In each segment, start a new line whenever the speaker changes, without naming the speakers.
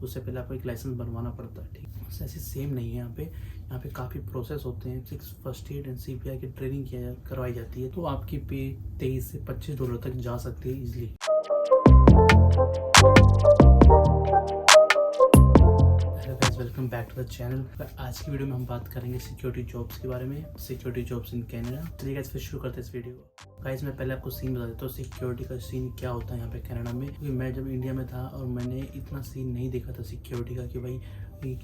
उससे पहले आपको एक लाइसेंस बनवाना पड़ता है। ठीक, ऐसे सेम नहीं है यहाँ पे काफ़ी प्रोसेस होते हैं। फर्स्ट एड एंड CPR की ट्रेनिंग करवाई जाती है, तो आपकी पे $23 से $25 तक जा सकती है easily. Welcome back to the channel. आज की वीडियो में हम बात करेंगे सिक्योरिटी जॉब्स के बारे में, सिक्योरिटी जॉब्स इन कनाडा। चलिए गाइस फिर शुरू करते हैं इस वीडियो को। गाइस मैं पहले आपको सीन बता देता हूँ सिक्योरिटी का सीन क्या होता है यहाँ पे कनाडा में, क्योंकि मैं जब इंडिया में था और मैंने इतना सीन नहीं देखा था सिक्योरिटी का कि भाई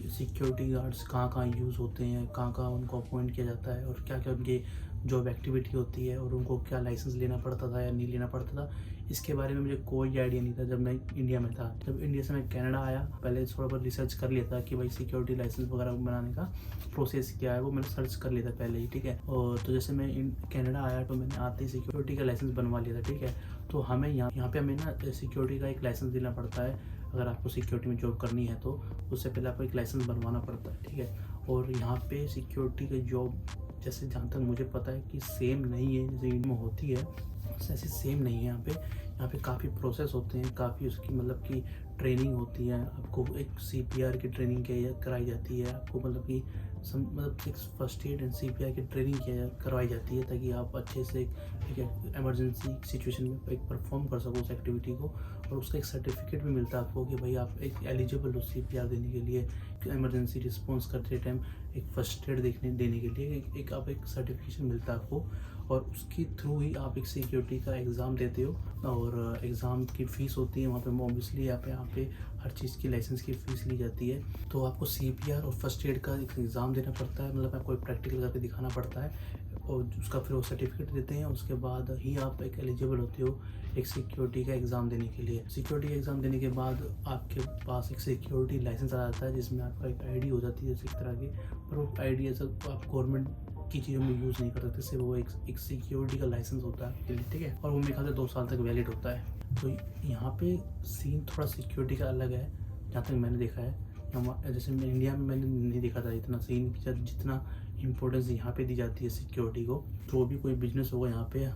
सिक्योरिटी गार्ड्स कहाँ यूज़ होते हैं, कहाँ उनको अपॉइंट किया जाता है और क्या क्या उनकी जॉब एक्टिविटी होती है और उनको क्या लाइसेंस लेना पड़ता था या नहीं लेना पड़ता था। इसके बारे में मुझे कोई आइडिया नहीं था जब मैं इंडिया में था। जब इंडिया से मैं कनाडा आया, पहले थोड़ा बहुत रिसर्च कर लिया था कि भाई सिक्योरिटी लाइसेंस वगैरह बनाने का प्रोसेस क्या है, वो मैंने सर्च कर लिया था पहले ही। ठीक है, और तो जैसे मैं कनाडा आया तो मैंने आते ही सिक्योरिटी का लाइसेंस बनवा लिया था। ठीक है, तो हमें यहाँ पे हमें ना सिक्योरिटी का एक लाइसेंस लेना पड़ता है। अगर आपको सिक्योरिटी में जॉब करनी है तो उससे पहले आपको एक लाइसेंस बनवाना पड़ता है। ठीक है, और यहाँ पे सिक्योरिटी का जॉब जैसे जहाँ तक मुझे पता है कि सेम नहीं है जैसे इंडिया में होती है, ऐसे सेम नहीं है। यहाँ पे काफ़ी प्रोसेस होते हैं, काफ़ी उसकी मतलब कि ट्रेनिंग होती है। आपको एक CPR की ट्रेनिंग कराई जाती है, आपको मतलब कि फर्स्ट एड एंड CPR की ट्रेनिंग करवाई जाती है ताकि आप अच्छे से एक इमरजेंसी सिचुएशन में एक परफॉर्म कर सको उस एक्टिविटी को। और उसका एक सर्टिफिकेट भी मिलता है आपको कि भाई आप एक एलिजिबल हो CPR देने के लिए, इमरजेंसी रिस्पॉन्स करते टाइम एक फर्स्ट एड देने के लिए आप एक सर्टिफिकेशन मिलता है आपको। और उसके थ्रू ही आप एक सिक्योरिटी का एग्ज़ाम देते हो और एग्ज़ाम की फ़ीस होती है वहाँ पे। ऑब्वियसली यहाँ पे हर चीज़ की लाइसेंस की फ़ीस ली जाती है। तो आपको CPR और फर्स्ट एड का एक एग्ज़ाम देना पड़ता है, मतलब आपको एक प्रैक्टिकल करके दिखाना पड़ता है और उसका फिर वो सर्टिफिकेट देते हैं। उसके बाद ही आप एक एलिजिबल होते हो एक सिक्योरिटी का एग्ज़ाम देने के लिए। सिक्योरिटी का एग्ज़ाम देने के बाद आपके पास एक सिक्योरिटी लाइसेंस आ जाता है जिसमें आपका एक ID हो जाती है जैसे एक तरह की। पर वो ID ऐसा आप गवर्नमेंट की चीज़ों में यूज़ नहीं कर सकते, सिर्फ वो एक सिक्योरिटी का लाइसेंस होता है। ठीक है, और वो मेरे ख्याल से 2 साल तक वैलिड होता है। तो यहाँ पे सीन थोड़ा सिक्योरिटी का अलग है जहाँ तक मैंने देखा है। जैसे मैं इंडिया में मैंने नहीं देखा था इतना सीन, जितना इम्पोर्टेंस यहाँ पे दी जाती है सिक्योरिटी को। जो भी कोई बिजनेस होगा यहाँ पे,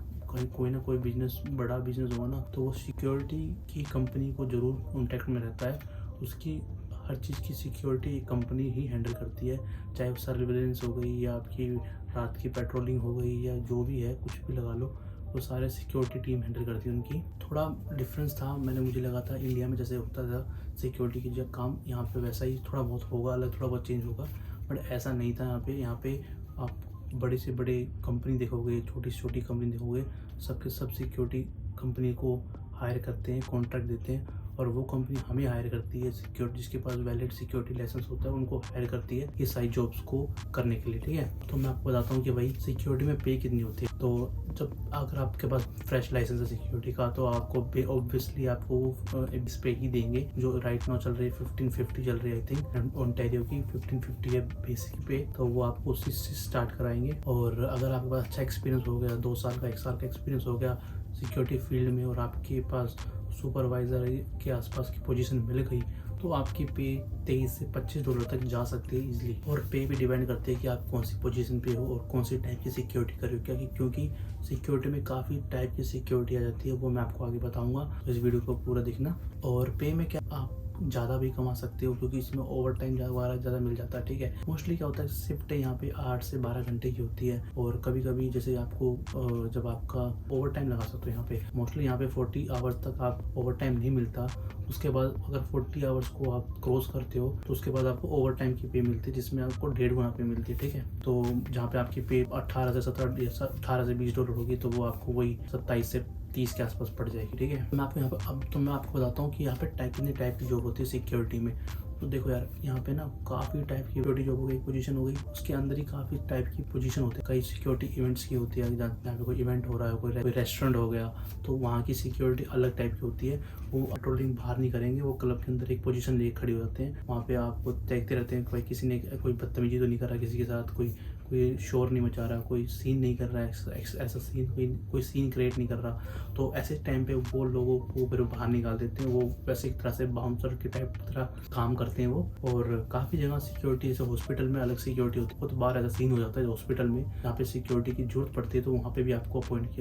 कोई ना कोई बिजनेस, बड़ा बिजनेस होगा ना, तो वो सिक्योरिटी की कंपनी को ज़रूर कॉन्टैक्ट में रहता है। उसकी हर चीज़ की सिक्योरिटी कंपनी ही हैंडल करती है, चाहे वो सर्विलेंस हो गई या आपकी रात की पेट्रोलिंग हो गई या जो भी है, कुछ भी लगा लो, वो सारे सिक्योरिटी टीम हैंडल करती है उनकी। थोड़ा डिफरेंस था, मुझे लगा था इंडिया में जैसे होता था सिक्योरिटी की जब काम, यहाँ पे वैसा ही थोड़ा बहुत होगा, अलग थोड़ा बहुत चेंज होगा, बट ऐसा नहीं था। यहाँ पे आप बड़े से बड़े कंपनी देखोगे, छोटी से छोटी कंपनी देखोगे, सबके सब सिक्योरिटी कंपनी को हायर करते हैं, कॉन्ट्रैक्ट देते हैं और वो कंपनी हमें हायर करती है। सिक्योरिटी जिसके पास वैलिड सिक्योरिटी लाइसेंस होता है उनको हायर करती है ये सारी जॉब्स को करने के लिए। ठीक है, तो मैं आपको बताता हूँ कि भाई सिक्योरिटी में पे कितनी होती है। तो जब अगर आपके पास फ्रेश लाइसेंस है सिक्योरिटी का, तो आपको पे ऑब्वियसली आपको इस पे ही देंगे। जो राइट नाउ चल रही है 1550 चल रही है, आई थिंक ओंटारियो की 1550 है बेसिक पे, तो वो आपको उसी से स्टार्ट कराएंगे। और अगर आपके पास अच्छा एक्सपीरियंस हो गया, 2 साल का 1 साल का एक्सपीरियंस हो गया सिक्योरिटी फील्ड में और आपके पास सुपरवाइज़र के आसपास की पोजीशन मिल गई, तो आपकी पे $23 से $25 तक जा सकती है इजीली। और पे भी डिपेंड करते हैं कि आप कौन सी पोजीशन पे हो और कौन सी टाइप की सिक्योरिटी कर रहे हो, क्योंकि सिक्योरिटी में काफ़ी टाइप की सिक्योरिटी आ जाती है, वो मैं आपको आगे बताऊंगा। तो इस वीडियो को पूरा देखना। और पे में क्या आप ज़्यादा भी कमा सकते हो क्योंकि इसमें ओवर टाइम ज़्यादा मिल जाता है। ठीक है, मोस्टली क्या होता है शिफ्ट यहाँ पे 8 से 12 घंटे की होती है और कभी कभी जैसे आपको जब आपका ओवर टाइम लगा सकते हो यहाँ पे, मोस्टली यहाँ पे 40 आवर्स तक आप ओवर टाइम नहीं मिलता। उसके बाद अगर 40 आवर्स को आप क्रॉस करते हो तो उसके बाद आपको ओवर टाइम की पे मिलती है जिसमें आपको 1.5 गुना पे मिलती है। ठीक है, तो जहाँ पे आपकी पे 18 से $20 होगी तो वो आपको वही 27 से 30 के आसपास पड़ जाएगी। ठीक है, मैं आपको यहाँ पे मैं आपको बताता हूँ कि यहाँ पे कितने टाइप की जॉब होती है सिक्योरिटी में। तो देखो यार, यहाँ पे ना काफ़ी टाइप की सिक्योरिटी जॉब हो गई, पोजीशन हो गई, उसके अंदर ही काफ़ी टाइप की पोजीशन होती है। कई सिक्योरिटी इवेंट्स की होती है, जहाँ पे कोई इवेंट हो रहा है, कोई रेस्टोरेंट हो गया, तो वहाँ की सिक्योरिटी अलग टाइप की होती है। वो पेट्रोलिंग बाहर नहीं करेंगे, वो क्लब के अंदर एक पोजीशन लेके खड़े हो जाते हैं। वहाँ पे आपको देखते रहते हैं कोई किसी ने कोई बदतमीजी तो नहीं करा किसी के साथ, कोई कोई शोर नहीं मचा रहा, कोई सीन नहीं कर रहा है, ऐसा सीन कोई सीन क्रिएट नहीं कर रहा, तो ऐसे टाइम पे वो लोगों को फिर बाहर निकाल देते हैं। वो वैसे एक तरह से बाउंसर की टाइप तरह काम करते हैं वो। और काफ़ी जगह सिक्योरिटी, जैसे हॉस्पिटल में अलग सिक्योरिटी होती है, बहुत बार ऐसा सीन हो जाता है हॉस्पिटल में जहाँ पे सिक्योरिटी की जरूरत पड़ती है, तो वहाँ पे भी आपको अपॉइंट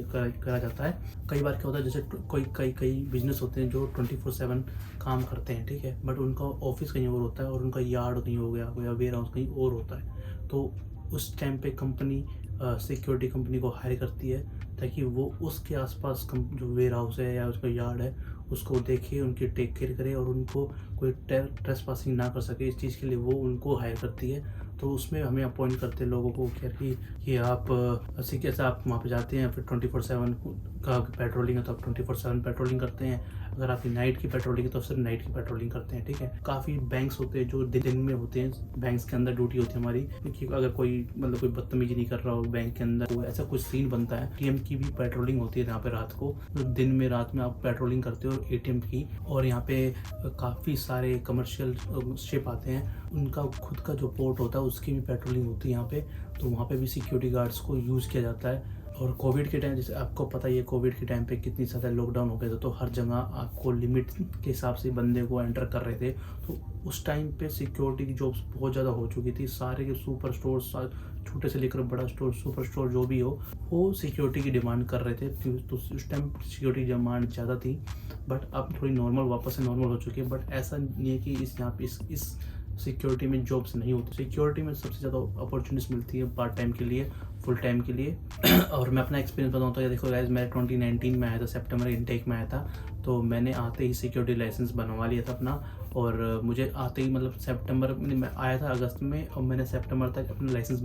करा जाता है। कई बार क्या होता है, जैसे कई बिजनेस होते हैं जो 24/7 काम करते हैं, ठीक है, बट उनका ऑफिस कहीं और होता है और उनका यार्ड कहीं हो गया या वेयर हाउस कहीं और होता है, तो उस टाइम पे कंपनी सिक्योरिटी कंपनी को हायर करती है ताकि वो उसके आसपास जो वेयर हाउस है या उसका यार्ड है उसको देखे, उनकी टेक केयर करे और उनको कोई ट्रेस पासिंग ना कर सके, इस चीज़ के लिए वो उनको हायर करती है। तो उसमें हमें अपॉइंट करते हैं लोगों को कि आप कैसे आप वहाँ पे जाते हैं, फिर 24/7 का पेट्रोलिंग है तो आप 24/7 पेट्रोलिंग करते हैं। अगर आपकी नाइट की पेट्रोलिंग है तो सिर्फ नाइट की पेट्रोलिंग करते हैं, ठीक है। काफ़ी बैंक्स होते हैं जो दिन में होते हैं, बैंक्स के अंदर ड्यूटी होती है हमारी, क्योंकि अगर कोई कोई बदतमीजी नहीं कर रहा हो बैंक के अंदर, कोई ऐसा कुछ सीन बनता है, एटीएम की भी पेट्रोलिंग होती है यहाँ पे रात को, तो दिन में रात में आप पेट्रोलिंग करते हो एटीएम की। और यहाँ पे काफ़ी सारे कमर्शियल शिप आते हैं, उनका खुद का जो पोर्ट होता है उसकी भी पेट्रोलिंग होती है यहाँ पे, तो वहाँ पे भी सिक्योरिटी गार्ड्स को यूज़ किया जाता है। और कोविड के टाइम, जैसे आपको पता ही है कोविड के टाइम पे कितनी ज़्यादा लॉकडाउन हो गया था, तो हर जगह आपको लिमिट के हिसाब से बंदे को एंटर कर रहे थे, तो उस टाइम पे सिक्योरिटी की जॉब्स बहुत ज़्यादा हो चुकी थी। सारे के सुपर स्टोर, छोटे से लेकर बड़ा स्टोर, सुपर स्टोर जो भी हो, वो सिक्योरिटी की डिमांड कर रहे थे, तो उस टाइम सिक्योरिटी की डिमांड ज़्यादा थी। बट अब थोड़ी नॉर्मल, वापस से नॉर्मल हो चुकी है। बट ऐसा नहीं है कि यहाँ पे इस सिक्योरिटी में जॉब्स नहीं होती। सिक्योरिटी में सबसे ज़्यादा अपॉर्चुनिटीज मिलती है पार्ट टाइम के लिए, फुल टाइम के लिए। और मैं अपना एक्सपीरियंस बताऊँ तो देखो गाइस, मैं 2019 में आया था, सितंबर इनटेक में आया था, तो मैंने आते ही सिक्योरिटी लाइसेंस बनवा लिया था अपना। और मुझे आते ही सितंबर में आया था, अगस्त में, और मैंने सितंबर तक अपना लाइसेंस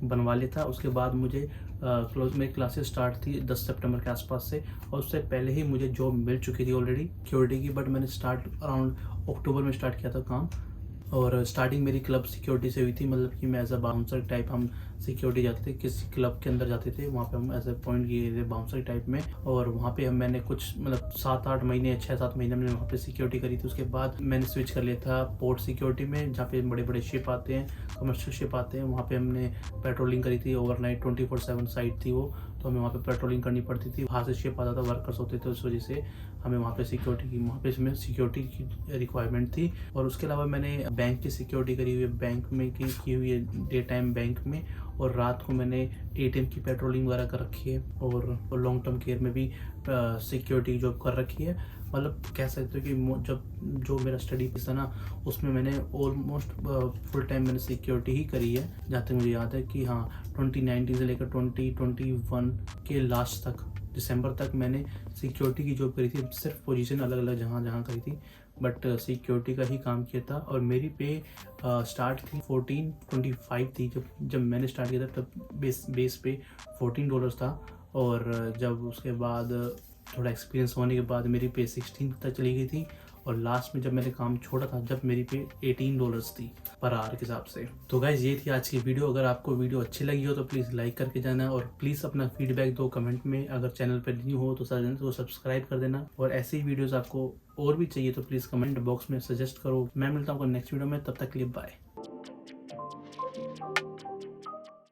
बनवा लिया था। उसके बाद मुझे मेरी क्लासेस स्टार्ट थी 10 सितंबर के आसपास से, और उससे पहले ही मुझे जॉब मिल चुकी थी ऑलरेडी सिक्योरिटी की। बट मैंने स्टार्ट अराउंड अक्टूबर में स्टार्ट किया था काम। और स्टार्टिंग मेरी क्लब सिक्योरिटी से हुई थी, कि मैं एज अ बाउंसर टाइप, हम सिक्योरिटी जाते थे, किसी क्लब के अंदर जाते थे, वहाँ पे हम एज अ पॉइंट किए थे बाउंसर टाइप में। और वहाँ पे मैंने कुछ 7-8 महीने, 6-7 महीने मैंने वहाँ पे सिक्योरिटी करी थी। उसके बाद मैंने स्विच कर लिया था पोर्ट सिक्योरिटी में, जहाँ पे बड़े बड़े शिप आते हैं, कमर्शियल शिप आते हैं, वहाँ पे हमने पेट्रोलिंग करी थी। ओवरनाइट 24/7 साइट थी वो, तो हमें वहाँ पे पेट्रोलिंग करनी पड़ती थी। वहाँ से शिप आता था, वर्कर्स होते थे, उस वजह से हमें वहाँ पे सिक्योरिटी की रिक्वायरमेंट थी। और उसके अलावा मैंने बैंक की सिक्योरिटी करी हुई है, बैंक में की हुई है, डे टाइम बैंक में, और रात को मैंने एटीएम की पेट्रोलिंग वगैरह कर रखी है। और लॉन्ग टर्म केयर में भी सिक्योरिटी जॉब कर रखी है। मतलब कह सकते हो कि जब जो मेरा स्टडी था ना, उसमें मैंने ऑलमोस्ट फुल टाइम मैंने सिक्योरिटी ही करी है। जहाँ तक मुझे याद है कि हाँ, 2019 से लेकर 2021 के लास्ट तक, दिसंबर तक मैंने सिक्योरिटी की जॉब करी थी। सिर्फ पोजीशन अलग अलग जहाँ करी थी, बट सिक्योरिटी का ही काम किया था। और मेरी पे स्टार्ट थी 14.25 थी। जब मैंने स्टार्ट किया था तब बेस पे $14 था। और जब उसके बाद थोड़ा एक्सपीरियंस होने के बाद मेरी पे 16 तक चली गई थी। और लास्ट में जब मैंने काम छोड़ा था, जब मेरी पे $18 थी पर आवर के हिसाब से। तो गाइज, ये थी आज की वीडियो। अगर आपको वीडियो अच्छी लगी हो तो प्लीज़ लाइक करके जाना, और प्लीज़ अपना फीडबैक दो कमेंट में। अगर चैनल पर न्यू हो तो चैनल को सब्सक्राइब कर देना, और ऐसी ही वीडियोज़ आपको और भी चाहिए तो प्लीज़ कमेंट बॉक्स में सजेस्ट करो। मैं मिलता हूँ नेक्स्ट वीडियो में, तब तक के लिए बाय।